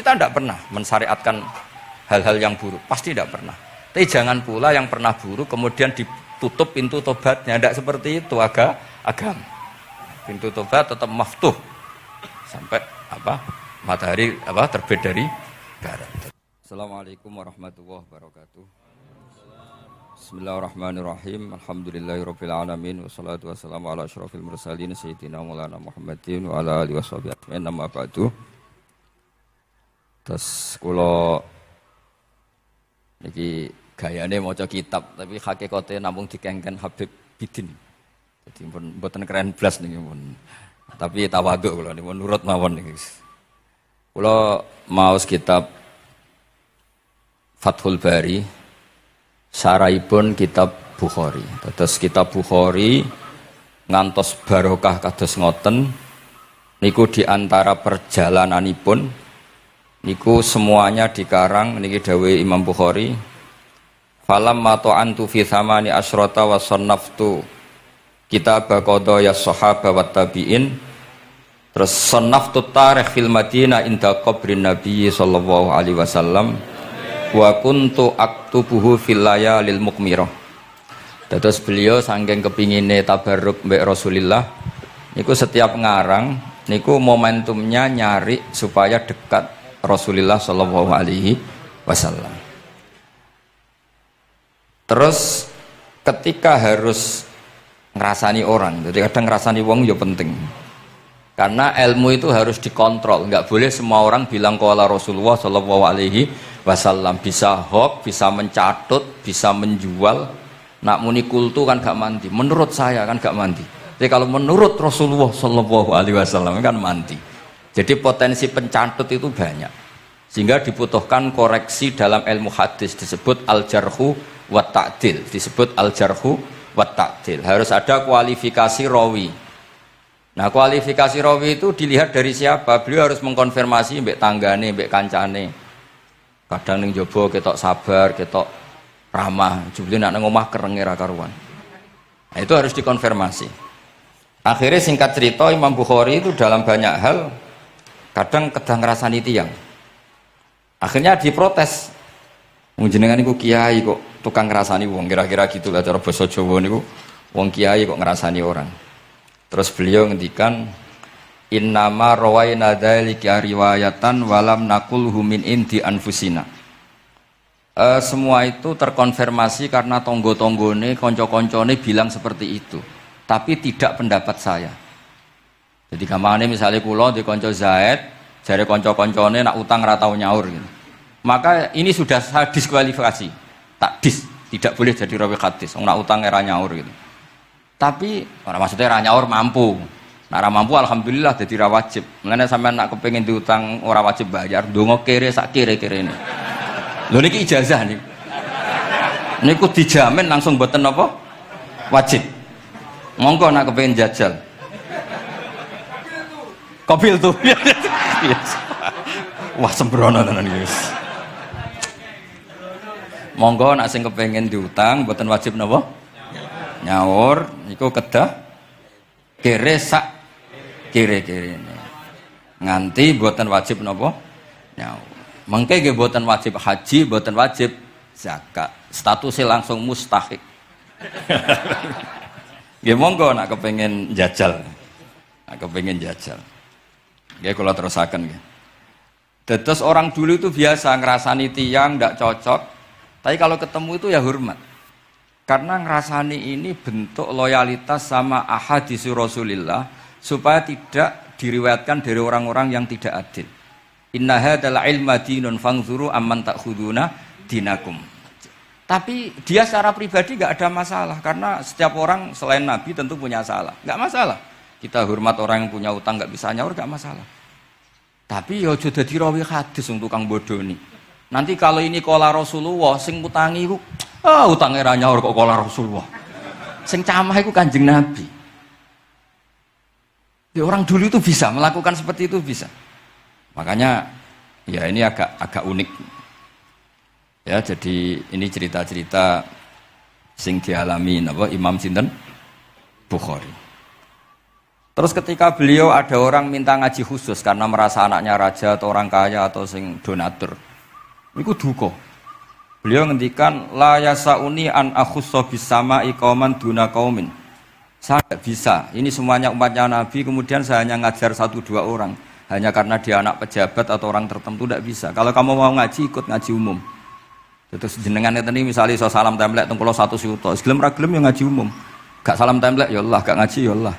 kita tidak pernah mensyariatkan hal-hal yang buruk, pasti tidak pernah. Tapi jangan pula yang pernah buruk kemudian ditutup pintu tobatnya, tidak seperti itu agama. Pintu tobat tetap maftuh sampai matahari terbit dari barat. Assalamualaikum warahmatullahi wabarakatuh. Bismillahirrahmanirrahim. Alhamdulillahirabbil alamin wassalatu wassalamu ala asyrofil mursalin sayyidina Maulana Muhammadin wa ala alihi washabihi ajmain. Amma ba'du. Terus kula niki gayane maca kitab tapi hakikate namung dikengken Habib Bidin. Jadi mboten keren blas niki pun. Tapi tawadhu kula niku nurut mawon niki. Kula maos kitab Fathul Bari syarahipun kitab Bukhari. Terus kitab Bukhari ngantos barokah kados ngoten niku diantara perjalananipun niku semuanya dikarang niki dawuh Imam Bukhari. Falam mato'antu fi thamani asyrata wa sannaftu kitab qadaya sahaba wa tabi'in. Terus sannaftu tarikh fil Madinah inda qabrin Nabi sallallahu alaihi wasallam wa kuntu aktubuhu fil layalil mukmirah. Terus beliau saking kepingine tabarruk mbek Rasulillah niku setiap ngarang niku momentumnya nyari supaya dekat Rasulullah sallallahu alaihi wasallam. Terus ketika harus ngerasani orang, jadi kadang ngerasani wong ya penting. Karena ilmu itu harus dikontrol, nggak boleh semua orang bilang qala Rasulullah sallallahu alaihi wasallam, bisa hoax, bisa mencatut, bisa menjual. Nak muni kultu kan gak mandi, menurut saya kan gak mandi. Jadi kalau menurut Rasulullah sallallahu alaihi wasallam kan mandi. Jadi potensi pencatut itu banyak. Sehingga dibutuhkan koreksi dalam ilmu hadis disebut al-jarhu wa ta'dil, disebut al-jarhu wa ta'dil. Harus ada kualifikasi rawi. Nah, kualifikasi rawi itu dilihat dari siapa? Beliau harus mengkonfirmasi mbek tanggane, mbek kancane. Kadang ning jaba ketok sabar, ketok ramah, jebule nek nang omah kerenge ra karuan. Nah, itu harus dikonfirmasi. Akhirnya singkat cerita Imam Bukhari itu dalam banyak hal kadang kedang ngrasani tiyang. Akhirnya diprotes. Wong jenengan niku kiai kok tukang ngrasani wong, kira-kira gitu lah cara basa Jawa niku. Wong kiai kok ngrasani orang. Terus beliau ngendikan innama rawaina dzalika riwayatan walam naqulhu min indi anfusina. Semua itu terkonfirmasi karena tonggo-tonggone, konco-koncone bilang seperti itu. Tapi tidak pendapat saya. Jadi gampangane misalnya kula di konco Zaid, jare konco-koncone nak utang ra tau nyaur gitu. Maka ini sudah saya diskualifikasi. Takdis, tidak boleh jadi rawi hadis. Wong nak utang era nyaur gitu. Tapi ora maksudnya ra nyaur mampu. Nah, ora mampu alhamdulillah dadi ra wajib. Mulane sampean nak kepengin diutang ora wajib bayar, ndonga kere sak kere-kerene. Lho niki ijazah nih. Niku dijamin langsung mboten apa? Wajib. Monggo nak kepengin jajal. Kobil tuh. Wah sembrono tenan iki. Monggo nak sing kepengin diutang mboten wajib napa? Nyaur niku kedah kere sak kere-kerene. Nganti mboten wajib napa? Nyaur. Mengke nggih mboten wajib haji, mboten wajib zakat. Statusnya langsung mustahik. Nggih monggo nak kepengin jajal. Nak kepengin jajal. Nggih kula terusaken nggih. Terus orang dulu itu biasa ngerasani tiyang ndak cocok, tapi kalau ketemu itu ya hormat. Karena ngerasani ini bentuk loyalitas sama ahadits Rasulillah supaya tidak diriwayatkan dari orang-orang yang tidak adil. Inna hadzal ilma dinun fanzuru amman ta'khuduna dinakum. Tapi dia secara pribadi enggak ada masalah karena setiap orang selain Nabi tentu punya salah. Enggak masalah. Kita hormat orang yang punya utang enggak bisa nyaur enggak masalah. Tapi ya aja dadi rawi hadis untuk tukang bodoni. Nanti kalau ini qala Rasulullah sing utangi iku utange ra nyaur kok qala Rasulullah. Sing camah iku Kanjeng Nabi. Ya, orang dulu itu bisa melakukan seperti itu bisa. Makanya ya ini agak unik. Ya, jadi ini cerita-cerita sing dialami napa Imam sinten Bukhari. Terus ketika beliau ada orang minta ngaji khusus karena merasa anaknya raja atau orang kaya atau sing donatur, niku duka. Beliau ngendikan la yasauni an akhussa bisama'i qauman duna qaumin. Saya tidak bisa. Ini semuanya umatnya Nabi, kemudian saya hanya ngajar 1-2 orang hanya karena dia anak pejabat atau orang tertentu, tidak bisa. Kalau kamu mau ngaji, ikut ngaji umum. Terus jenengan ini misalnya so salam templek teng kula 1 juta, gelem ra gelem ya ngaji umum. Gak salam templek ya Allah, gak ngaji ya Allah.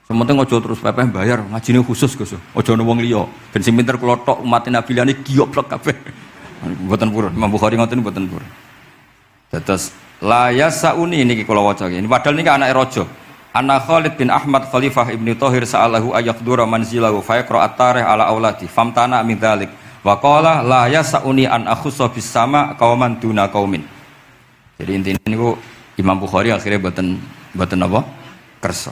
Sementing ojo terus pepeh bayar, ngajine khusus Gus. Ojo ono wong liya. Ben sing pinter kula tok umat Nabi liyane gioblok kabeh. Mboten purun, Imam Bukhari ngoten mboten purun. Dados la yasauni niki kula waca iki. Padahal niki anake raja. Anna Khalid bin Ahmad Khalifah Ibnu Thahir sa'alahu ayaqdura manzilahu fa yaqra at-tarikh ala auladi famtana min dzalik. Wa qala la yasauni an akhussa bis sama qauman duna qaumin. Jadi intinya niku Imam Bukhari akhirnya mboten apa? Kersa.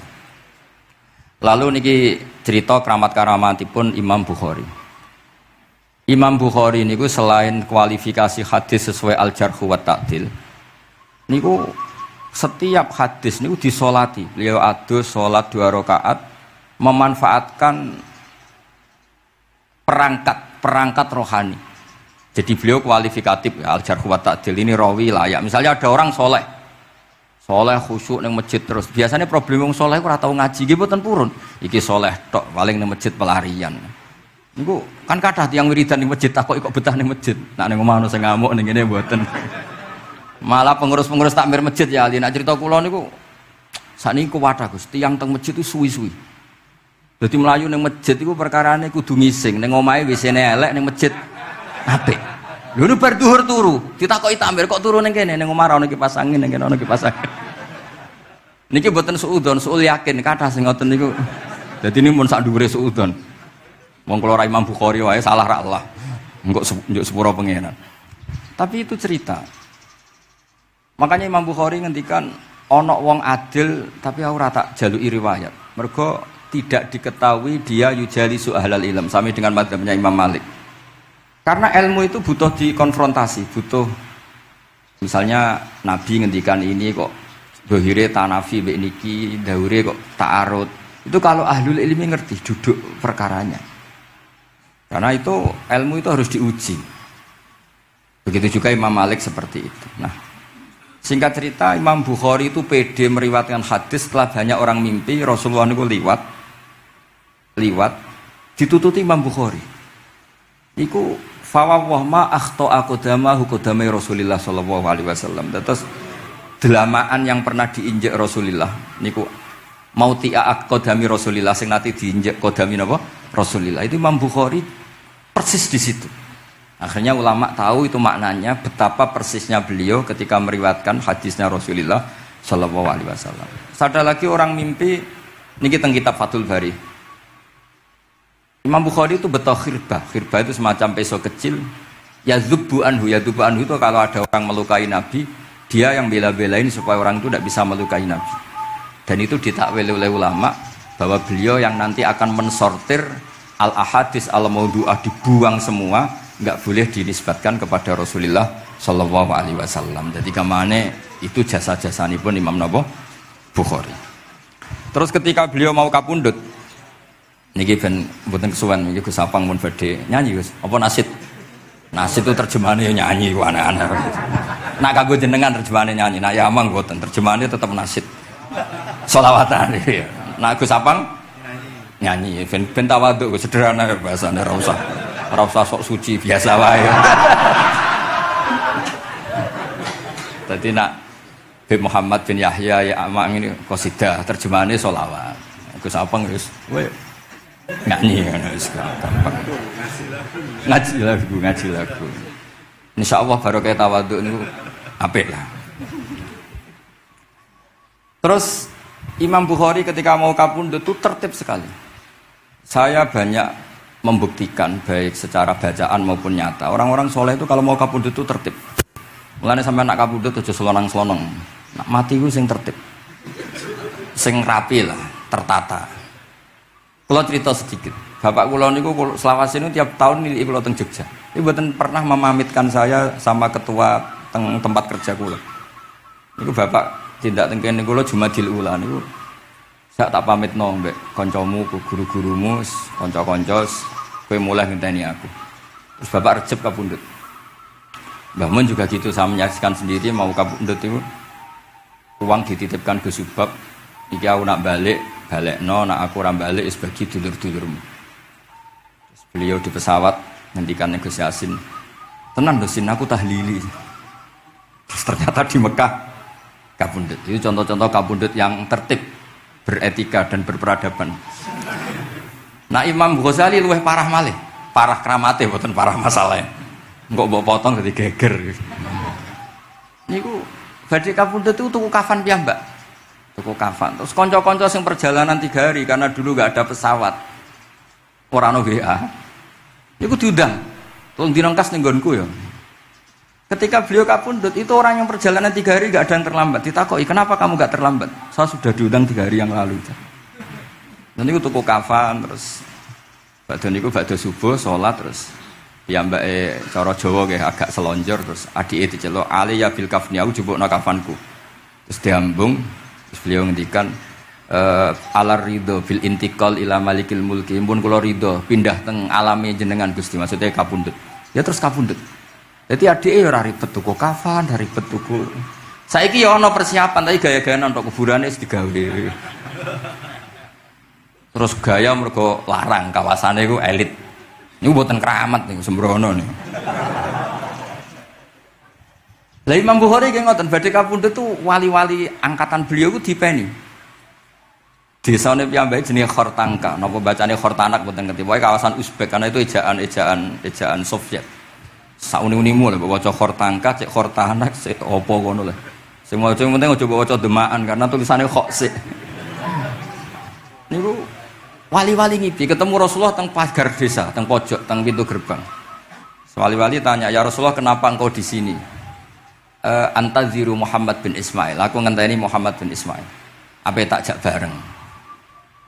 Lalu niki cerita keramat-keramatipun Imam Bukhari. Imam Bukhari niku selain kualifikasi hadis sesuai al-jarh wa ta'dil, niku setiap hadis niku disolati. Beliau adus sholat 2 rakaat, memanfaatkan perangkat rohani. Jadi beliau kualifikatif al-jarh wa ta'dil ini rawi layak. Misalnya ada orang soleh khusyuk ning masjid terus. Biasanya problem wong soleh ora tau ngaji nggih mboten purun. Iki soleh tok paling ning masjid pelarian. Niku kan kathah tiyang wiridan ning masjid takok kok betah ning masjid. Nek ning omah ono sing ngamuk ning kene mboten. Malah pengurus-pengurus takmir masjid ya ali nek crita kula niku sakniki kuwathah Gus, tiyang teng masjid itu suwi-suwi. Dadi mlayu ning masjid iku perkarane kudu ngising, ning omahe WC-ne elek ning masjid apik. Lho nu bar dhuwur turu, ditakoki takmir kok turu ning kene ning omah ora ono kipas angin, ning kene ono kipas angin. Niki mboten suudzon, suul yakin kathah sing ngoten niku. Dadi ini mun sak dhuwure suudzon. Wong kula ora Imam Bukhari wae salah ra Allah. Engko njuk sepura pengenan. Tapi itu cerita. Makanya Imam Bukhari ngendikan ana wong adil tapi ora tak jaluki riwayat. Mergo tidak diketahui dia yujalisu ahlal ilm sami dengan madzhabnya Imam Malik. Karena ilmu itu butuh dikonfrontasi, butuh misalnya Nabi ngendikan ini kok dohire tanafi mbek niki, daure kok ta'arud. Itu kalau ahlul ilmi ngerti duduk perkaranya. Karena itu ilmu itu harus diuji. Begitu juga Imam Malik seperti itu. Nah, singkat cerita Imam Bukhari itu pede meriwayatkan hadis setelah banyak orang mimpi Rasulullah itu liwat ditututi Imam Bukhari. Iku fawwah ma akhta aqdamahu qadamai Rasulillah sallallahu alaihi wasallam. Terus delamaan yang pernah diinjek Rasulullah niku mautia aqdami Rasulillah sing nate diinjek qadami napa Rasulillah. Itu Imam Bukhari persis di situ. Akhirnya ulama tahu itu maknanya betapa persisnya beliau ketika meriwayatkan hadisnya Rasulullah sallallahu alaihi wasallam. Ada lagi orang mimpi niki teng kitab Fathul Bari. Imam Bukhari itu betul khirbah itu semacam peso kecil. Yadzubu anhu itu kalau ada orang melukai Nabi, dia yang bela-belain supaya orang itu tidak bisa melukai Nabi. Dan itu ditakwil oleh ulama bahwa beliau yang nanti akan mensortir al-ahadis al-maudu'ah, dibuang semua, nggak boleh dinisbatkan kepada Rasulullah sallallahu alaihi wasallam. Jadi kemana itu jasa-jasanya pun Imam Bukhari. Terus ketika beliau mau kapundhut, niki ben mboten kesuwen niki Gus Sapang mun badhe nyanyi Gus. Apa nasid? Nasid itu terjemahannya nyanyi aneh-aneh. Nak kanggo jenengan terjemahannya nyanyi, nak ya amang mboten terjemahannya tetap nasid. Sholawatan iki. Nak Gus Sapang nyanyi ben tawadhu sederhana bahasane ora usah sok suci biasa wae. Dadi nak Habib Muhammad bin Yahya ya amang ini qasidah terjemahannya sholawat. Gus Sapang wis nyanyi kan gampang. Ngaji lagu. Insyaallah barokah tawadhu niku apik lah. Terus Imam Bukhari ketika mau kapundhut itu tertib sekali. Saya banyak membuktikan baik secara bacaan maupun nyata. Orang-orang soleh itu kalau mau kapundhut itu tertib. Mulane sampai nak kapundhut aja selonang-selonong. Nak mati ku sing tertib. Sing rapi lah, tertata. Kalau cerita sedikit, bapak kula niku selawase niku tiap tahun nilai kula teng Jogja. Iku mboten pernah memamitkan saya sama ketua tempat kerja kula. Niku bapak tindak teng kene kula Jumadil Ula niku Sak tak pamitno mbek kancamu, guru-gurumu, kanca-kanca, kowe mulai ngenteni aku. Terus Bapak Recep kapundhut. Mbah Mun juga gitu, saya menyaksikan sendiri mau kapundhut itu uang dititipkan ke Subab, iki aku nak balekno, nak aku ora balik wis bagi dulur-dulurmu. Terus beliau di pesawat ngendikan Gus Yasin, tenan lho Sin aku tahlili. Terus ternyata di Mekah kapundhut. Itu contoh-contoh kapundhut yang tertib, beretika dan berperadaban. Nah Imam Ghazali luwih parah malih, parah kramate mboten parah masalahnya. Engko mbok potong dadi geger. Niku badhe kapundhut itu tuku kafan piyambak. Tuku kafan. Terus kanca-kanca sing perjalanan 3 hari karena dulu enggak ada pesawat. Ora ono WA. Niku diundang. Tolong direngkas ning nggonku ya. Ketika beliau kapundhut itu orang yang perjalanan 3 hari enggak ada yang terlambat. Ditakoki, "Kenapa kamu enggak terlambat?" "Saya sudah diundang 3 hari yang lalu." Dan niku tuku kafan terus badhe niku badhe subuh salat terus piyambake cara Jawa nggih agak selonjor terus adike diceluk ali ya bil kafni aku jupukno kafanku. Terus diambung terus beliau ngendikan alar ridho bil intiqal ila malikil mulki pun kula ridho pindah teng alame jenengan Gusti maksudnya kapundhut. Ya terus kapundhut. Dadi adike ora ribet tuku kafan, ora ribet tuku. Saiki ya ana persiapan tapi gaya-gayaan untuk kuburane wis digawe. Terus gaya mergo larang kawasane iku elit. Niku mboten keramat niku sembrono niku. Lah Imam Bukhari nggih ngoten badhe kapundhut tu wali-wali angkatan beliau ku dipeni. Desane piyambake jenenge Khortangka, napa bacane Khortanak mboten ngerti. Pokoke kawasan Uzbek karena itu ejaan Soviet. Sauni-unimu lho waca Khortangka, cek Khortanak, cek apa ngono lho. Sing maca penting aja waca demaan karena tulisannya kok sik. Niku wali-wali ngipi ketemu Rasulullah teng pagar desa, teng pojok, teng pintu gerbang. Wali-wali tanya, "Ya Rasulullah, kenapa engkau di sini?" Antaziru Muhammad bin Ismail. Aku ngenteni Muhammad bin Ismail. Apa tak jak bareng.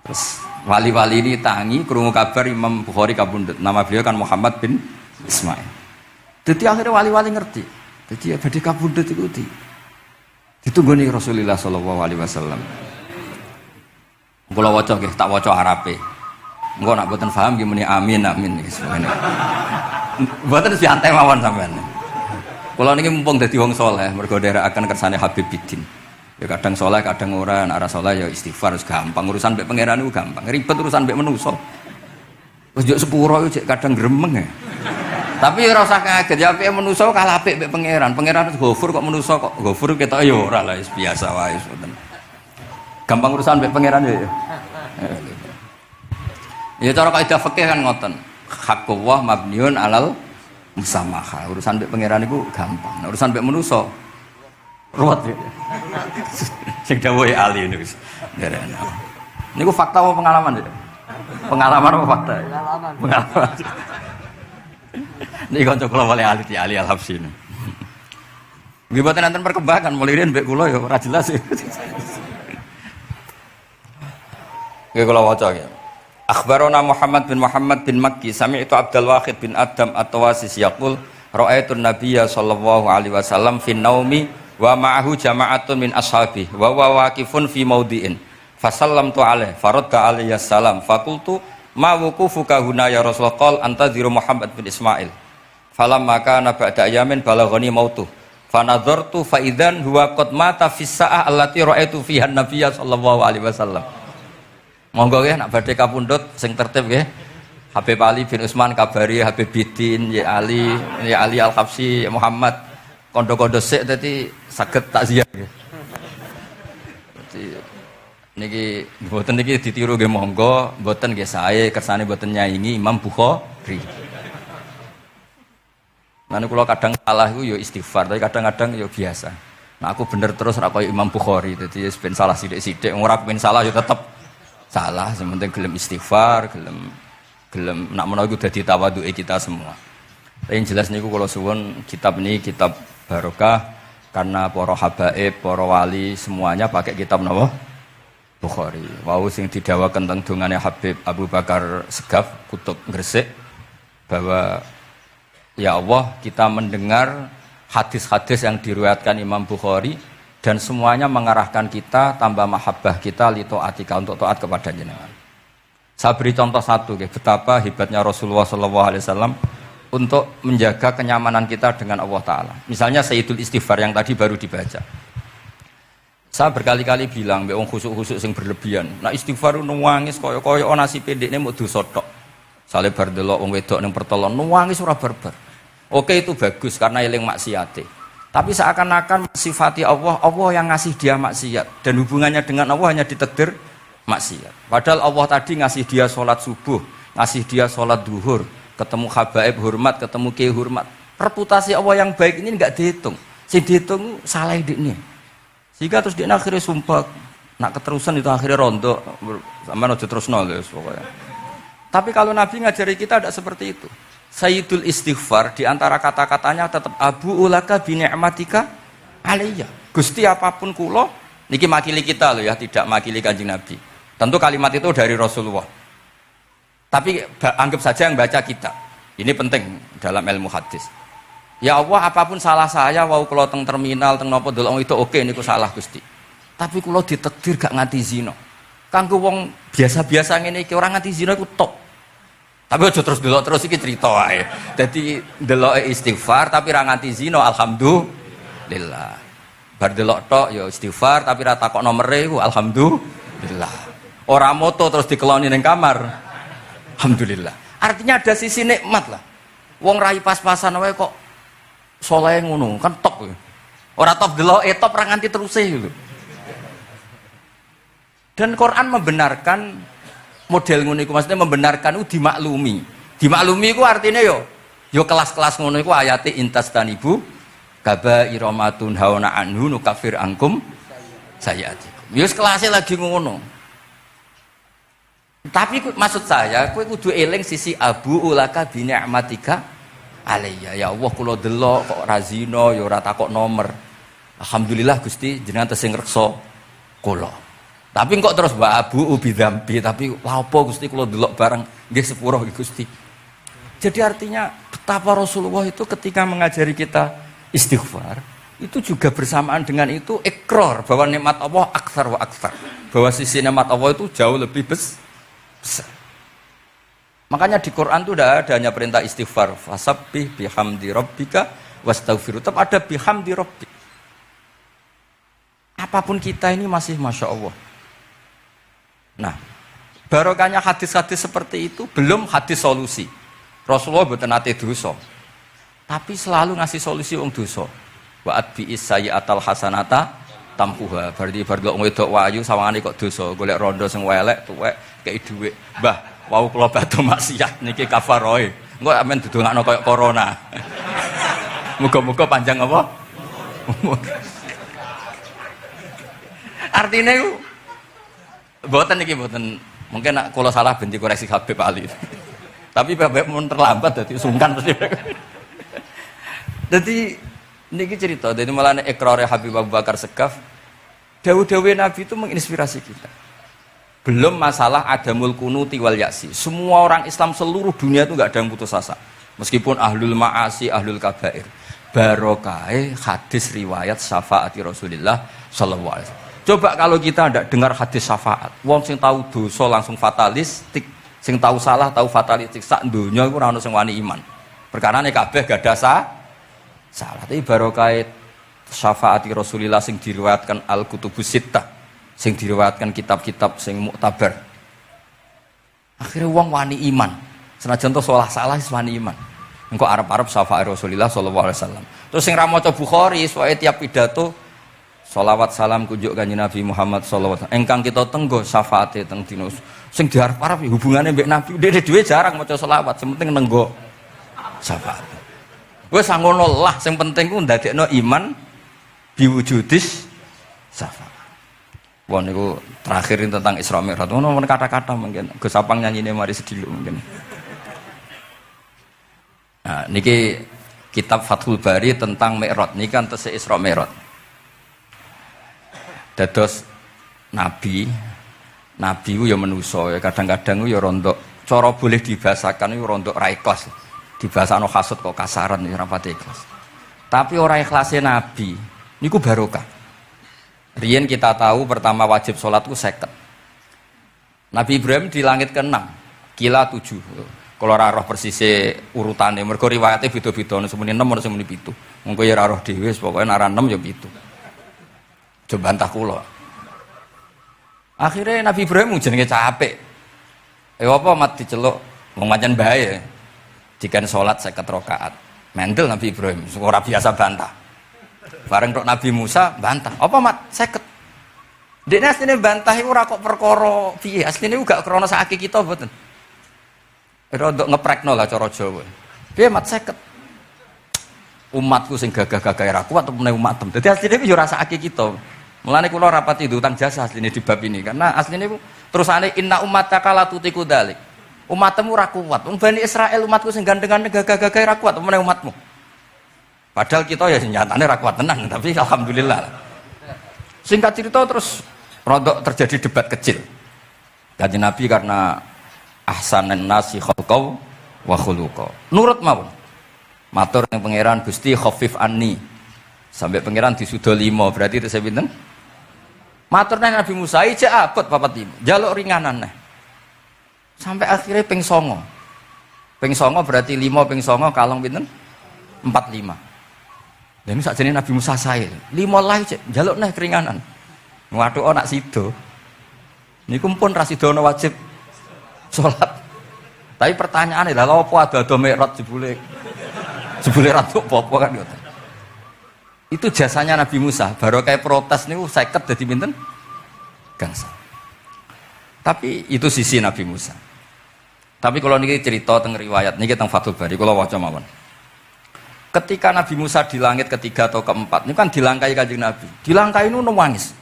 Terus wali-wali ini tangi krungu kabar Imam Bukhari kapundhut. Nama beliau kan Muhammad bin Ismail. Jadi akhirnya wali-wali ngerti. Jadi ya badhe kapundhut iku ditunggoni Rasulullah sallallahu alaihi wasallam. Kula waca nggih, tak waca Arabe. Engko nak mboten paham nggih muni amin amin nggih semene. Mboten santai mawon sampean. Kula niki mumpung dadi wong saleh, mergo nderekaken kersane Habib Bidin. Ya kadang saleh, kadang ora, nek ora saleh ya istighfar wis gampang. Urusan mbek pangeran niku gampang. Ribet urusan mbek manusa. Wis yo sepuro yo kadang gremeng ya. Tapi ora usah kaget, ya apike manusa kalah apik mbek pangeran. Pangeran Ghafur kok manusa kok Ghafur ketok yo ora lah, wis biasa wae ngoten. Gampang urusan mbek pangeran ya. Ya cara kaidah fikih kan ngoten. Haqqullah mabniun alal musamaha. Urusan mbek pangeran iku gampang. Nah, urusan mbek manusa ruwet ya. Sing dawuhe ahli niku. Niku fakta apa pengalaman ya? Pengalaman apa fakta? Pengalaman. Niki kanca kula wali ahli di ahli Al-Habsyi. Nggih boten enten perkembangan mulih riyen mbek kula ya ora jelas. Nggih kula waca ya. Akhbarana Muhammad bin Makki sami'tu Abdul Wahid bin Adam At-Tawasis yaqul ra'aitu an-nabiyya sallallahu alaihi wasallam fi naumi wa ma'ahu jama'atun min ashabi wa waqifun fi maudhi'in fasallamtu alaihi faradda alayya salam faqultu ma wuqufuka huna ya Rasulullah qala antaziru Muhammad bin Ismail falamma kana ba'da ayamin balaghani mautu fanadhartu fa idzan huwa qad mata fi sa'ah allati ra'aitu fiha an-nabiyya sallallahu alaihi wasallam. Monggo nggih nak badhe kapundhut sing tertib nggih. Habib Ali bin Utsman kabari Habib Bidin ya Ali Al-Habsyi ya Muhammad kondo-kondo sik dadi saged takziah nggih. Dadi niki mboten niki ditiru nggih monggo, mboten nggih sae kersane mboten nyaingi Imam Bukhari. Lan kula kadang salah iku ya istighfar, tapi kadang-kadang ya biasa. Nah aku bener terus ora koyo Imam Bukhari, dadi wis ben salah sithik-sithik, ora ben salah ya tetep salah, yang penting gelem istighfar, gelem nak menawa iku dadi tawadhuke kita semua. Tapi yang jelas niku kula suwun kitab ini kitab barokah karena para habaib, para wali semuanya pakai kitab napa? Bukhari. Wau sing didhawaken teng dongane Habib Abu Bakar Segaf Kutub Gresik bahwa ya Allah kita mendengar hadis-hadis yang diriwayatkan Imam Bukhari dan semuanya mengarahkan kita tambah mahabbah kita li taatika untuk taat kepada jenengan. Saya beri contoh satu, betapa hebatnya Rasulullah SAW untuk menjaga kenyamanan kita dengan Allah Ta'ala. Misalnya Sayyidul Istighfar yang tadi baru dibaca. Saya berkali-kali bilang, wong khusuk-khusuk sing berlebihan. Nah istighfar nuwangis koyo-koyo nasi pendekne mau dosa tok. Sale bar delok wong wedok ning pertolon nuwangis ora barbar. Oke itu bagus karena eling maksiate. Tapi seakan-akan sifati Allah, Allah yang ngasih dia maksiat dan hubungannya dengan Allah hanya ditakdir maksiat. Padahal Allah tadi ngasih dia sholat subuh, ngasih dia sholat duhur, ketemu habaib hormat, ketemu kiai hormat. Reputasi Allah yang baik ini enggak dihitung. Si dihitung salah ini. Sehingga terus dia akhirnya sumpah, nak keterusan itu akhirnya rondo, sama aja terus nol pokoknya. Tapi kalau Nabi ngajari kita tidak seperti itu. Sayyidul Istighfar di antara kata-katanya tetap Abu ulaka bi ni'matika alayya. Gusti apapun kula niki makili kita loh ya, tidak makili Kanjeng Nabi. Tentu kalimat itu dari Rasulullah. Tapi anggap saja yang baca kita. Ini penting dalam ilmu hadis. Ya Allah apapun salah saya wau kula teng terminal teng napa delok itu oke niku salah Gusti. Tapi kula ditakdir gak nganti zina. Kanggo wong biasa-biasa ngene iki ora nganti zina iku top. Tapi aja terus delok terus iki cerita wae. Dadi deloke istighfar tapi ra nganti zina alhamdulillah. Bar delok tok ya istighfar tapi ra takok nomere iku alhamdulillah. Ora moto terus dikeloni ning kamar. Alhamdulillah. Artinya ada sisi nikmat lah. Wong rai pas-pasan wae kok saleh ngono, kan top. Ora top deloke top ra nganti teruse lho. Dan Quran membenarkan model ngono iku, maksudnya membenarkan itu dimaklumi. Dimaklumi iku artinya yo kelas-kelas ngono iku ayate intastanibu kabaira matun hauna anhu nukafir angkum sayatikum. Yo kelasé lagi ngono. Tapi maksud saya kowe kudu eling sisi abu ulaka bi ni'matika alayya. Ya Allah kula delok kok ra zina ya ora takok nomor. Alhamdulillah Gusti jenengan tesih ngreksa kula. Tapi kok terus mbak abu ubi dambi, tapi apa Gusti kalau delok barang nggih sepuro Gusti. Jadi artinya betapa Rasulullah itu ketika mengajari kita istighfar itu juga bersamaan dengan itu ikrar bahwa nikmat Allah aktsar wa aktsar, bahwa sisi nikmat Allah itu jauh lebih besar. Makanya di Quran itu udah ada hanya perintah istighfar, fasabbih bihamdi rabbika wastaghfiru, tetap ada bihamdi rabbik. Apapun kita ini masih masya Allah. Nah, barokahnya hadis-hadis seperti itu belum hadis solusi. Rasulullah mboten nate dosa. Tapi selalu ngasih solusi wong dosa. Wa atbi'is sayyi'atal hasanata tampuha. Berarti bar wong wedok wayu sawangane kok dosa, golek rondo sing welek tuwek kei dhuwit. Mbah, wau kula badhe maksiat niki kafaroe. Engko amen didongakno koyo corona. Muga-muga panjang apa? Artinya itu mboten iki mboten mungkin nak kula salah ben dikoreksi Habib Ali. Tapi Habib mun terlambat dadi sungkan mesti. Dadi niki cerita dadi malah ikrare Habib Abu Bakar Segaf dawuh-dawuh Nabi itu menginspirasi kita. Belum masalah adamul kunuti wal ya'si. Semua orang Islam seluruh dunia itu enggak ada yang putus asa. Meskipun ahlul ma'asi, ahlul kabair. Barokahe hadis riwayat syafaati Rasulullah sallallahu alaihi wasallam. Coba kalau kita tidak dengar hadis syafaat, wong sing tahu dosa langsung fatalistik, sing tahu salah tahu fatalistik, sak donya iku ora ono sing wani iman. Perkarane kabeh gak ada salah. Tapi barokah syafaati Rasulillah sing diriwayatkan Al-Kutubus Sittah, sing diriwayatkan kitab-kitab sing muktabar. Akhirnya wong wani iman. Senajan to salah wis wani iman. Engko arep-arep syafaat Rasulillah sallallahu alaihi wasallam. Terus sing ra maca Bukhari, soalnya tiap pidato sholawat salam kunjuk kanjeng Nabi Muhammad sallallahu alaihi wasallam. Engkang kita tenggo syafaate teng dina sing diarep-arep hubungane mbek Nabi. Dhewe jarang maca sholawat, sing penting nenggo syafaat. Wis ngono lah, sing penting ku ndadekno iman biwujudis syafaat. Wah niku terakhir tentang Isra Mi'raj. Ono kata-kata mungkin Gus Sapang nyanyine mari sediluk mungkin. Nah, niki kitab Fathul Bari tentang Mi'raj. Niki kan tesih Isra Mi'raj. Dados nabi ku ya manusa ya kadang-kadang ku ya rondok cara boleh dibahasakan ku rondok ra ikhlas. Dibahasano hasud kok kasaran ya ora pati ikhlas. Tapi ora ikhlase nabi niku barokah. Riyen kita tahu pertama wajib sholat itu seket. Nabi Ibrahim di langit ke-6, kila 7. Kalau ora roh persise urutane, mergo riwayate beda-beda, ana semene 6 ana semene 7. Mengko ya ora roh dhewe, pokoke ora 6 ya 7. Coba bantah kula. Akhirnya Nabi Ibrahim jenenge capek. Apa mat diceluk wong pancen bae. Dikan salat 50 rakaat. Mendel Nabi Ibrahim, ora biasa bantah. Bareng tok Nabi Musa bantah. Apa mat 50? Dekne asline bantah iku ora kok perkara piye. Asline iku gak krana sakake kita mboten. Rodok ngeprekno lah cara Jawa. Piye mat 50? Umatku sing gagah-gagah ra kuat apa meneh umat tem. Dadi asline iku yo ora sakake kita. Mulane kula rapati utang jasa asline di bab ini karena asline iku terusane inna ummataka la tutiku dzalik. Umatmu ora kuat. Wong Bani Israil umatku sing gandengan gagah-gagah ra kuat apa meneh umatmu. Padahal kita ya nyatane ra kuat tenan, tapi alhamdulillah. Singkat cerita terus rodok terjadi debat kecil. Kanjeng Nabi karena ahsanan nasi khalqau wa khuluqa. Nurut mawon. Matur ning pangeran Gusti khafif anni. Sampai pangeran disudo 5, berarti itu saya pinten? Matur nang Nabi Musa ijek abot 45. Jaluk ringanan neh. Sampai akhirnya ping 9. Ping 9 berarti 5 ping 9 kalong pinten? 45. Lha sak jenenge Nabi Musa sae. 5 lah cek, njaluk neh keringanan. Waduh nak sido. Niku pun ra sidono wajib salat. Tapi pertanyaane lha opo ada mikrot jebule. Jebule ra tuk apa kan ngoten. Itu jasanya Nabi Musa. Baru kayak protes niku 50 dadi pinten? Gangsa. Tapi itu sisi Nabi Musa. Tapi kalau niki cerita teng riwayat niki teng Fathul Bari kula waca mawon. Ketika Nabi Musa di langit ketiga atau keempat, ini kan dilangkai Kanjeng Nabi. Dilangkai itu nangis.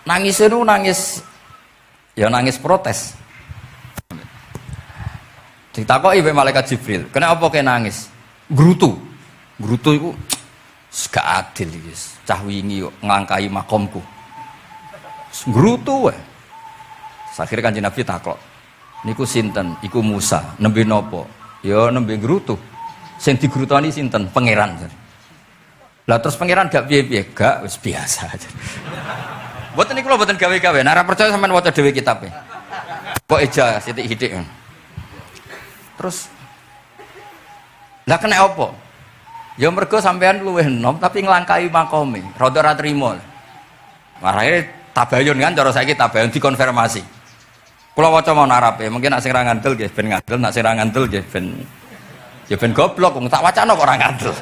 Nangis itu nangis, ya nangis protes. Ditakoki mbek malaikat Jibril, kenapa kok nangis? Grutu. Grutu itu gak adil iki. Cah wingi kok nglangkai makomku. Grutu wae. Akhire Kanjeng Nabi takok. Niku sinten? Iku Musa. Nembe napa? Ya nembe grutu. Sing digrutoni sinten? Pangeran. Lah terus pangeran gak piye-piye, gak wis biasa aja. Mboten niku lho mboten gawe-gawe. Nek ora percaya sampean waca dhewe kitabe. Kok eja sithik-sithik. Terus lah kena apa? Ya mergo sampean luwih enom tapi nglangkai makome, rada ora trima. Marahe tabayun kan cara saiki tabayun dikonfirmasi. Kula waca mau narape, mungkin nek sing ra ngandel nggih ben ngandel, nek sing ra ngandel nggih ben ya ben goblok wong tak wacana kok ora ngandel.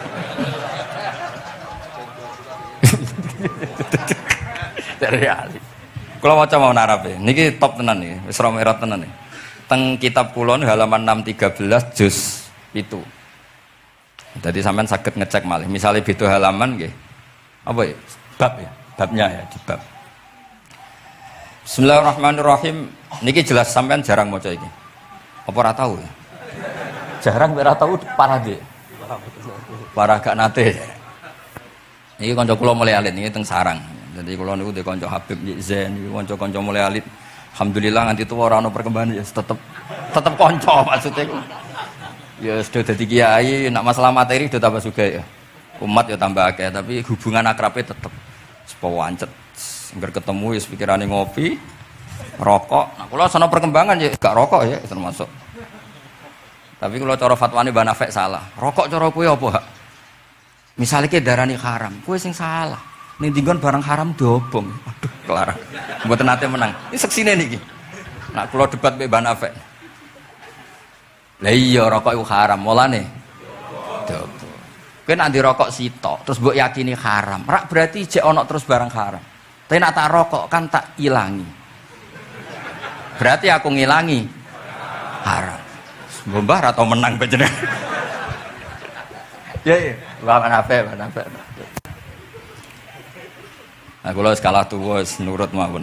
Reali. Kula waca mau narape. Niki top tenan niki, wis romerot tenan niki. Teng kitab kula halaman 613 juz itu. Jadi sampean saged ngecek malih. Misalnya beda halaman nggih. Apa ya? Bab ya. Babnya ya di bab. Bismillahirrahmanirrahim. Niki jelas sampean jarang maca iki. Apa ora tahu ya? Jarang ora tahu parah deh. Parah gak nate. Niki kanca kula mulai alit niki teng sarang. Jadi kula niku de kanca Habib Zain niku kanca-kanca mulai alit. Alhamdulillah nganti tuwa ora ana perkembangan ya tetep kanca maksudnya iku. Ya sudah dadi kiai, nak masalah materi sudah tambah sugih ya. Umat ya tambah akeh, tapi hubungan akrabe tetep sepo wancet. Engger ketemu ya pikirane ngopi, rokok. Nah kula sono perkembangan ya gak rokok ya termasuk. Tapi kalau cara fatwane Mbah Nafek salah. Rokok cara kowe apa, Hak? Misale ki darani haram, kowe sing salah. Ning dinggon barang haram diobong. Aduh, kelarang. Mboten nate menang. Ini seksine niki. Nak kula debat mbek Mbah Nafek. Lah iya rokok iku haram, mulane diobong. Kowe nek ndirokok sitok, terus mbok yakini haram. Rak berarti jek ana terus barang haram. Tapi nak tak rokok kan tak ilangi. Berarti aku ngilangi haram. Mbah atau menang panjenengan. Ya ya, Mbah Nafek. Nah, kula skala tuwa wis nurut mawon.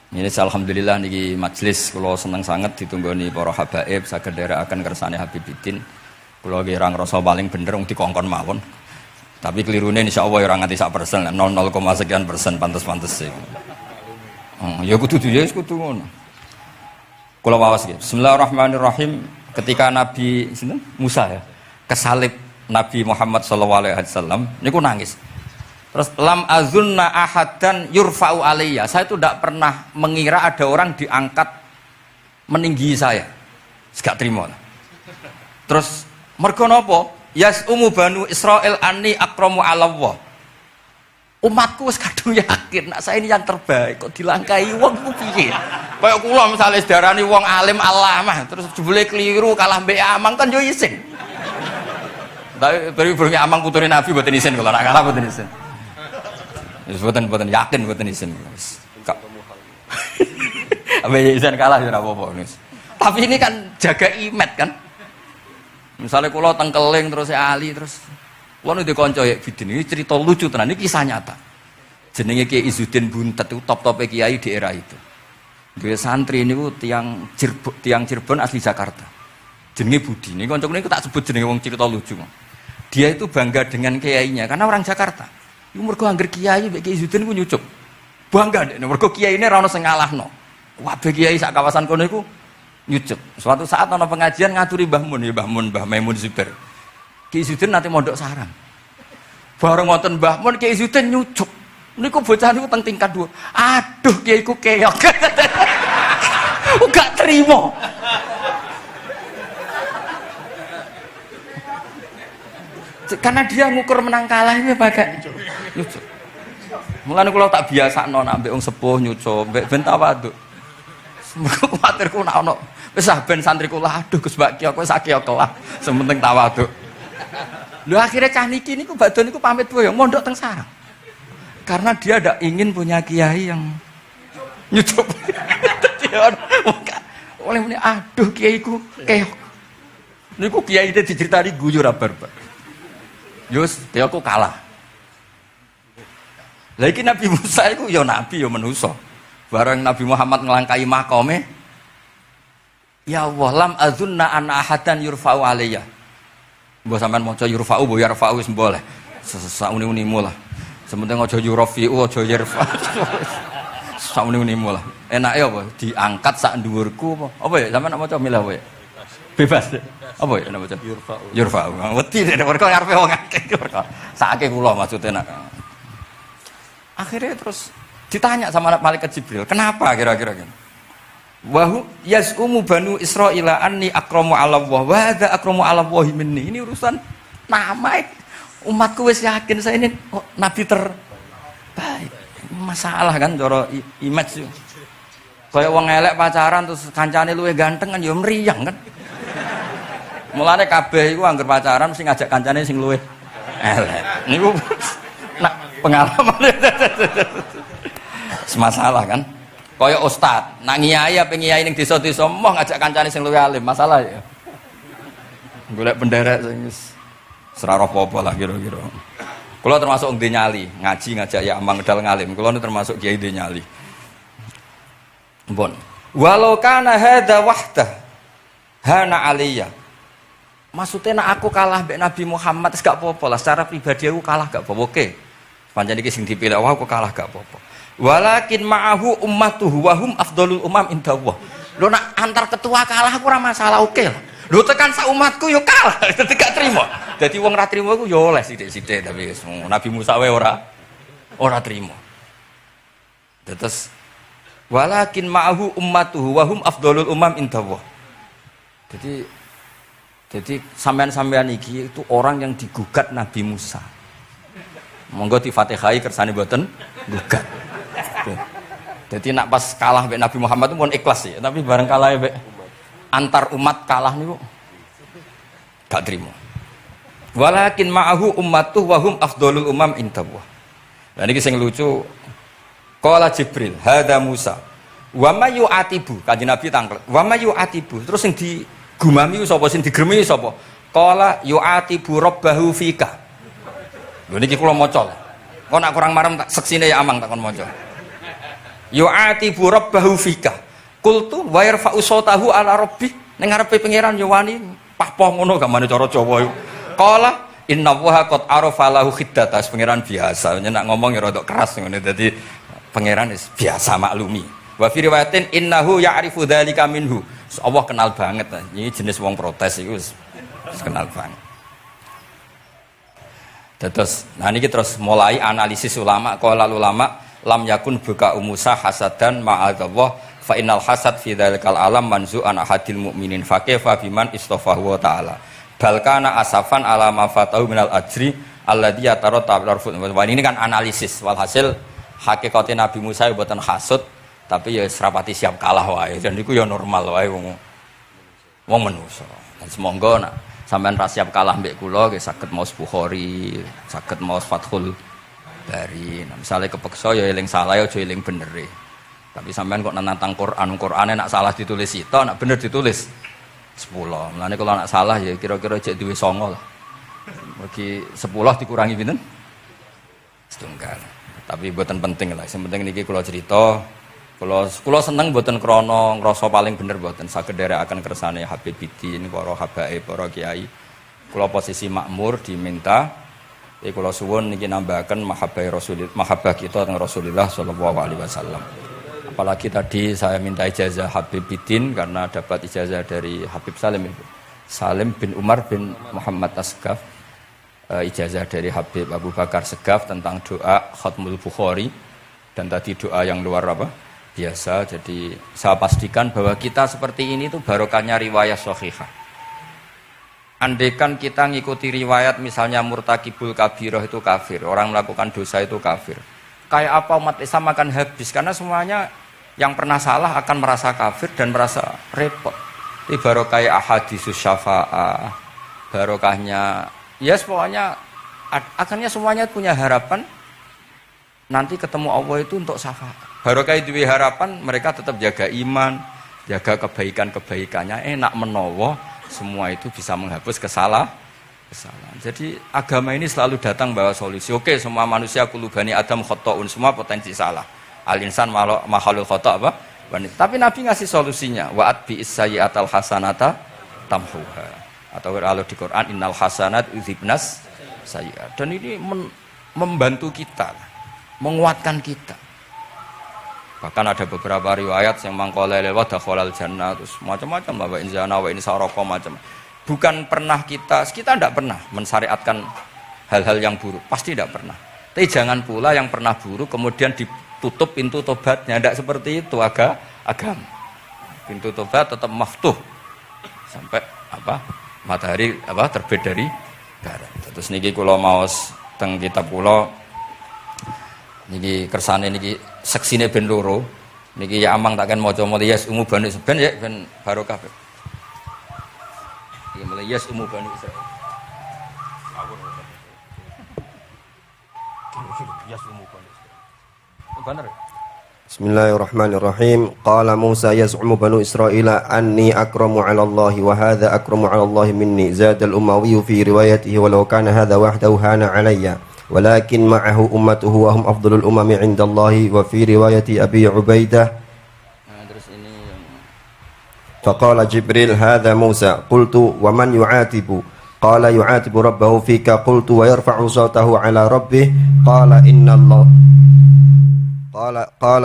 Ini alhamdulillah niki majelis kula seneng sanget ditunggoni para habaib saged nderekaken kersane Habibiddin. Kula nggih ra ngrasa paling bener wong dikongkon mawon. Tapi kelirune insyaallah ora nganti 1%, 0,0 sekian persen pantes-pantes iku. Ya kudu ya wis kudu ngono. Kula wawas nggih. Bismillahirrahmanirrahim. Ketika Nabi sinten? Musa ya, kesalib Nabi Muhammad sallallahu alaihi wasallam niku nangis. Terus lam azunna ahadan yurfa'u alayya. Saya itu tidak pernah mengira ada orang diangkat meninggi saya. Gak terima. Terus mergo napa? Yasumu banu Israil anni akramu 'ala Allah. Umatku wis kadung yakin nek saya ini yang terbaik kok dilangkai wong ku piye? Kaya kula misale sedarani wong alim alamah terus jebule keliru kalah mbek amang kan yo isin. Tapi beri amang putune Nabi mboten isin kula nek kalah mboten isin. Wis mboten yakin mboten isin. Abe isin kalah yo ora apa-apa. Tapi ini kan jaga imet kan. Misalnya kula tengkeling terus Ali terus kula nu dikonco ya bidin ini cerita lucu tenan iki kisah nyata. Jenenge Kiai Izzuddin Buntet itu top-tope kiai di era itu. Dia santri niku tiang Cirebon asli Jakarta. Jenenge Budi. Ini kanca niku tak sebut jenenge wong cerita lucu. Dia itu bangga dengan kiainya karena orang Jakarta. Iku mergo angger kiai mbek Kiai Izzuddin ku nyucuk. Bangga nek mergo kiyaine ra ono sing ngalahno. Kabeh kiai sak kawasan kono iku nyucuk. Suatu saat ana pengajian ngaturi Mbah Mun, ya Mbah Maimun Zubair. Kiai Izzuddin nanti mondok sarang. Bareng wonten Mbah Mun Kiai Izzuddin nyucuk. Niku bocah niku teng tingkat 2. Aduh kiai ku keok. Gak terima. Karena dia ngukur menang kalah ini pakai nyucuk. Mulane kula tak biasakno nek ambek wong sepuh nyucuk, mbek ben tawaduk. Semoga kuwatirku nek ono wis ben santri kula aduh Gus Mbak Kiyo kowe sak kiyo kelah, sementing tawaduk. Lho akhirnya cah niki niku badhe niku pamit boyong mondok teng sarang. Karena dia tidak ingin punya kiai yang nyucuk. Oleh muni aduh kiaiku keok. Niku kiai itu diceritani guyu ra barbar. Yus, dia aku kalah. Lagi Nabi Musa itu ya nabi ya manusa. Bareng Nabi Muhammad ngelangkai makome, ya Allah lam azunna anna ahadan yurfa'u alayya. Mbok sampean maca yurfa'u mbok yarfa'u wis boleh. Sauni-unimu lah. Sementing aja yurafi'u aja yarfa'u. Sauni-unimu lah. Enake apa? Diangkat sak dhuwurku apa? Apa ya sampean maca milah wae. Bebas. Apa ya maca? Yurfa'u. Yurfa'u. Wedi nek mergo ngarepe wong akeh mergo. Sakake kula maksudnya nak. Akhirnya terus ditanya sama malaikat Jibril, kenapa kira-kira gitu? Wahu yasumu banu Israila anni akramu 'ala Allah wa hadza akramu 'ala Allah minni. Ini urusan nama umatku wis yakin saya ini nabi terbaik. Masalah kan cara image. Kayak wong elek pacaran terus kancane luwih ganteng kan ya mriyang kan. Mulane kabeh iku anggere pacaran mesti ngajak kancane sing luwih elek. Niku nak pengalaman. Masalah kan kaya ustad nak ngiyai apa ngiyai ning desa-desa moh ngajak kancane sing luwih alim masalah ya golek penderek sing wis ora apa-apa lah kira-kira. Kula termasuk ndek nyali ngaji ngajak ya amang medal ngalim kula termasuk kiai ndek nyali pun walau kana hadza wahdah hana aliyya maksudnya nak aku kalah mbek Nabi Muhammad gak apa-apa lah secara pribadi aku kalah gak apa-apa oke pancen iki sing dipilih aku kalah gak apa-apa. Walakin ma'ahu ummatuhu wa hum afdhalul umam indallah. Lho nak antar ketua kalah aku ora masalah oke lah. Lho tekan sak umatku yo kalah, dadi gak trimo. Dadi wong ra trimo iku yo oleh sithik-sithik tapi Nabi Musa wae ora trimo. Terus walakin ma'ahu ummatuhu wa hum afdhalul umam indallah. Jadi sampean-sampean iki itu orang yang digugat Nabi Musa. Monggo di Fatihai kersane mboten gugat. Jadi nak pas kalah mbek Nabi Muhammad itu pun ikhlas ya, tapi bareng kalah mbek antar umat kalah niku gak trimo. Walakin ma'ahu ummatuh wa hum afdhalul umam indallah. Lah niki sing lucu. Qala Jibril, hadza Musa. Wa may yu'atibu, Kanjeng Nabi tanglet. Wa may yu'atibu. Terus sing digumami sapa sing digremi sapa? Qala yu'atibu rabbahu fika. Lho niki kula maca. Kok nak kurang marem tak seksine ya amang tak kon maca. Yu'atibu rabbahu fika. Qultu wa yarfa'u sautahu ala rabbi. Ning ngarepe pangeran yo wani pahpoh ngono gamane cara Jawa iku. Qala innallaha qad arafa lahu khiddata. Pangeran biasa, nak ngomong ya rada keras ngene dadi pangeran biasa maklumi. Wa fi riwayatin innahu ya'rifu dzalika minhu. Allah kenal banget. Ini jenis wong protes iku wis kenal banget. Terus, nah ini terus mulai analisis ulama. Qala ulama lam yakun buka umusa hasadan ma'adzallah fa innal hasad fi dzalikal alam manzu'an ahadil mu'minin fa kaifa biman istafahu wa ta'ala. Bal kana asafan ala ma fatahu minal ajri alladzi yatarattab tarfut. Ini kan analisis. Walhasil hakikate Nabi Musa mboten hasud, tapi ya serapati siap kalah wae. Dan niku ya normal wae wong manusa. Dan semonggo nak sampean ra siap kalah mbek kula nggih saged maos Bukhari, saged maos Fathul Bari. Nah, misale kepeksa ya eling salah ya aja eling benere. Tapi sampean kok nantang Qur'ane nak salah ditulis sito, nak bener ditulis 10. Mulane kalau nak salah ya kira-kira jek duwe 9 lah. Mergi 10 dikurangi pinten? Setunggal. Tapi mboten penting lah. Sing penting niki kula cerita. Kula seneng mboten krana ngrasa paling bener mboten saged nderekaken kersane Habib Bidin, para habaib, para kiai. Kula posisi makmur diminta kula suwun niki nambahaken mahabbah kita teng Rasulullah sallallahu alaihi wasallam. Apalagi tadi saya minta ijazah Habib Bidin karena dapat ijazah dari Habib Salim bin Umar bin Muhammad Asgaf. Ijazah dari Habib Abu Bakar Segaf tentang doa Khatmul Bukhari, dan tadi doa yang luar biasa. Jadi saya pastikan bahwa kita seperti ini tuh barokahnya riwayat sahihah. Andaikan kita ngikuti riwayat misalnya murtakibul kabirah itu kafir, orang melakukan dosa itu kafir, kayak apa umat Islam akan habis, karena semuanya yang pernah salah akan merasa kafir dan merasa repot. Ini barokah ahadisus syafa'ah, barokahnya yes, pokoknya akhirnya semuanya punya harapan nanti ketemu Allah itu untuk syafaat. Barokah itu harapan, mereka tetap jaga iman, jaga kebaikan-kebaikannya, enak menawa semua itu bisa menghapus kesalahan. Jadi agama ini selalu datang bawa solusi. Oke, semua manusia kulubani Adam khotoun, semua potensi salah. Al-insan makhluk khoto apa? Tapi Nabi ngasih solusinya. Wa'at bi isayyatal hasanata tamhuha. Atau kalau di Quran innal hasanat udzibnas sayyi'at. Dan ini membantu kita, menguatkan kita. Bahkan ada beberapa riwayat yang mangqala lewat dakhalal jannah, terus macam-macam bahwa inzana wa in sarqa macam. Bukan pernah kita tidak pernah mensyariatkan hal-hal yang buruk, pasti tidak pernah. Tapi jangan pula yang pernah buruk kemudian ditutup pintu tobatnya, tidak seperti itu agama. Pintu tobat tetap maftuh sampai matahari terbit dari barat. Terus niki kula maos teng kitab kula niki kersane niki seksine ben loro. Niki ya amang takkan maca yes umu bani ben ya ben barokah. Iki mulai yes umu bani Israil. Yes umu bani Israil. Bener. Bismillahirrahmanirrahim. Qala Musa yaz'umu banu Israila anni akramu 'ala Allah wa hadha akramu 'ala Allah minni. Zada al-Umawi fi riwayatihi walau kana hadha wahdahu hana 'alayya. Walakin ma'ahu ummatuhu wa hum afdalul umami 'inda Allah wa fi riwayati Abi Ubaidah. Terus ini Faqala Jibril hadha Musa. Qultu wa man yu'atibu? Qala yu'atibu rabbahu fika. Qultu wa yarfa'u sawtahu 'ala rabbih. Qala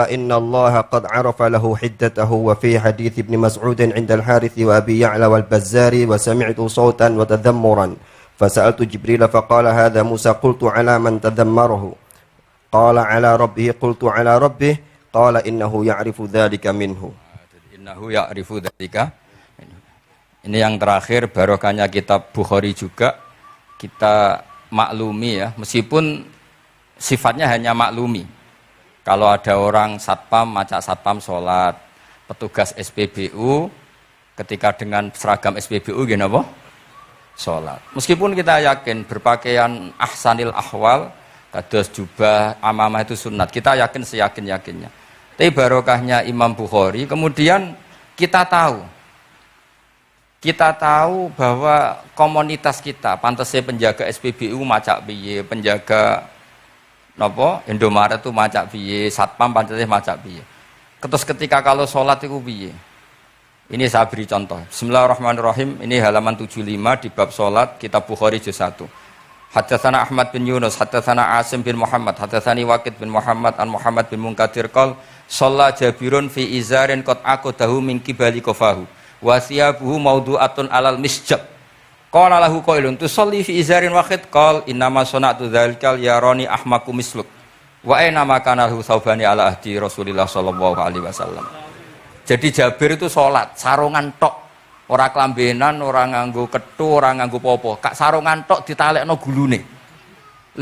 inna Allah qad arafa lahu hiddatahu. Wa fi hadith Ibn Mas'ud 'inda al-Harith wa Abi Ya'la wal Bazzari wa sami'tu sawtan wa tadhammuran fasa'altu Jibril faqala hadha Musa. Qultu 'ala man tadhammarahu? Qala 'ala rabbih. Qultu 'ala rabbih. Qala innahu ya'rifu dhalika minhu. Innahu ya'rifu dzalika. Ini yang terakhir barokahnya kitab Bukhari juga kita maklumi ya, meskipun sifatnya hanya maklumi. Kalau ada orang satpam, macak satpam sholat, petugas SPBU ketika dengan seragam SPBU gini apa? Sholat. Meskipun kita yakin berpakaian ahsanil ahwal, kados jubah, amamah itu sunnat, kita yakin seyakin-yakinnya. Tapi barokahnya Imam Bukhari, kemudian kita tahu bahwa komunitas kita, pantasnya penjaga SPBU macak piye, penjaga Indomaret itu macak piye, satpam pancetnya macak piye. Terus ketika kalau sholat itu piye? Ini saya beri contoh. Bismillahirrahmanirrahim. Ini halaman 75 di bab sholat kitab Bukhari juz 1. Haddatsana Ahmad bin Yunus, haddatsana Asim bin Muhammad, haddatsani Waqid bin Muhammad an Muhammad bin Munkadir qol shalla Jabirun fi izarin qad aqadahu min qibali qafahu wa thiyabuhu mawdu'atun alal misjab. Qala lahu qailun tusalli fi izarin wahid qal innama sana'tu dzalikal yarani ahmaku misluk. Wa aina ma kana lahu saubani ala ahdi Rasulillah sallallahu alaihi wasallam. Jadi Jabir itu salat sarungan tok, ora klambenan, ora nganggo kethu, ora nganggo popo. Kak sarungan tok ditalekno gulune.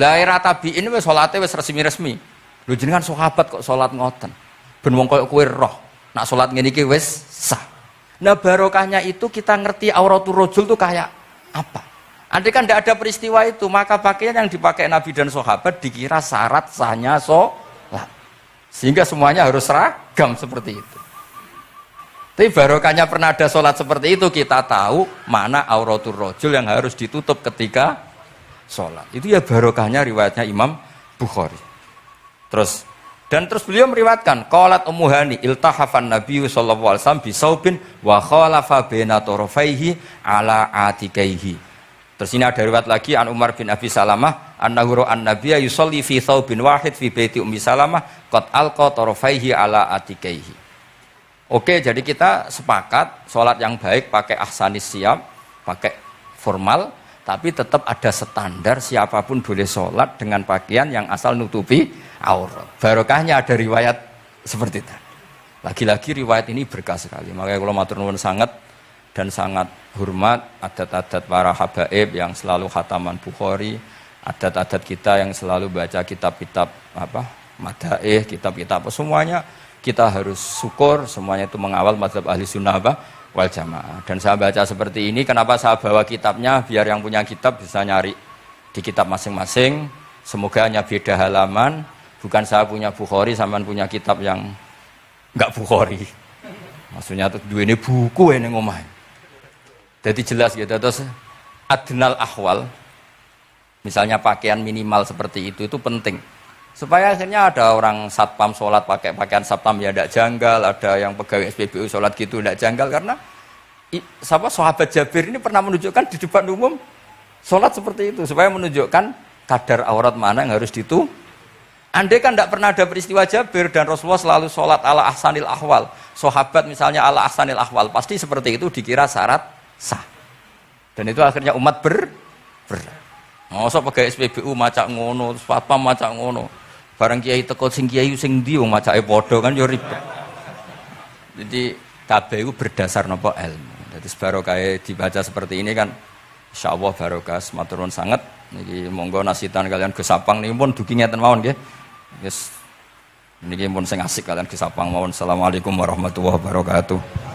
Lah era tabi'in wis salate wis resmi-resmi. Lho jenengan sahabat kok salat ngoten. Ben wong koyo kowe roh, nak salat ngene iki wis sah. Nah barokahnya itu kita ngerti auratul rajul itu kayak apa? Andai kan tidak ada peristiwa itu, maka pakaian yang dipakai Nabi dan sahabat dikira syarat sahnya sholat. Sehingga semuanya harus seragam seperti itu. Tapi barokahnya pernah ada sholat seperti itu, kita tahu mana auratul rajul yang harus ditutup ketika sholat. Itu ya barokahnya riwayatnya Imam Bukhari. Terus beliau meriwayatkan qalat Ummu Hani iltahafan Nabi sallallahu alaihi wasallam bisaubin wa khalafa baina tarafaihi ala atikaihi. Terus ini ada riwayat lagi an Umar bin Abi Salamah annahu ra'an nabiyya yusalli fi thawbin wahid fi baiti Ummi Salamah qad alqa tarafaihi ala atikaihi. Oke, jadi kita sepakat sholat yang baik pakai ahsanis siyab, pakai formal, tapi tetap ada standar siapapun boleh sholat dengan pakaian yang asal nutupi aurat. Barokahnya ada riwayat seperti itu. Lagi-lagi riwayat ini berkah sekali. Makanya kalau matur nuwun sangat dan sangat hormat adat-adat para habaib yang selalu khataman Bukhari, adat-adat kita yang selalu baca kitab-kitab madaih, kitab-kitab semuanya kita harus syukur, semuanya itu mengawal mazhab ahli sunnah wal jamaah. Dan saya baca seperti ini, kenapa saya bawa kitabnya biar yang punya kitab bisa nyari di kitab masing-masing. Semoga hanya beda halaman. Bukan saya punya Bukhari, sampean punya kitab yang enggak Bukhari. Maksudnya tuh dua ini buku ini ngomah. Jadi jelas gitu. Terus adnal ahwal, misalnya pakaian minimal seperti itu penting. Supaya akhirnya ada orang satpam sholat pakai pakaian satpam ya tidak janggal, ada yang pegawai SPBU sholat gitu tidak janggal, karena sahabat Jabir ini pernah menunjukkan di depan umum sholat seperti itu supaya menunjukkan kadar aurat mana yang harus ditutup. Andai kan tidak pernah ada peristiwa Jabir dan Rasulullah selalu sholat ala ahsanil ahwal, sahabat misalnya ala ahsanil ahwal, pasti seperti itu dikira syarat sah. Dan itu akhirnya umat masa pegawai SPBU macak ngono, satpam macak ngono, barang kiai teko sing kiai sing ndi wong macake padha kan yo ribet. Jadi kabeh iku berdasar napa ilmu. Jadi barokah dibaca seperti ini kan insyaallah barokah matur nuwun sanget. Niki monggo nasitan kalian Gus Sapang niki pun dugi ngeten mawon nggih. Yes. Niki pun sing asik kalian Gus Sapang mawon. Assalamualaikum warahmatullahi wabarakatuh.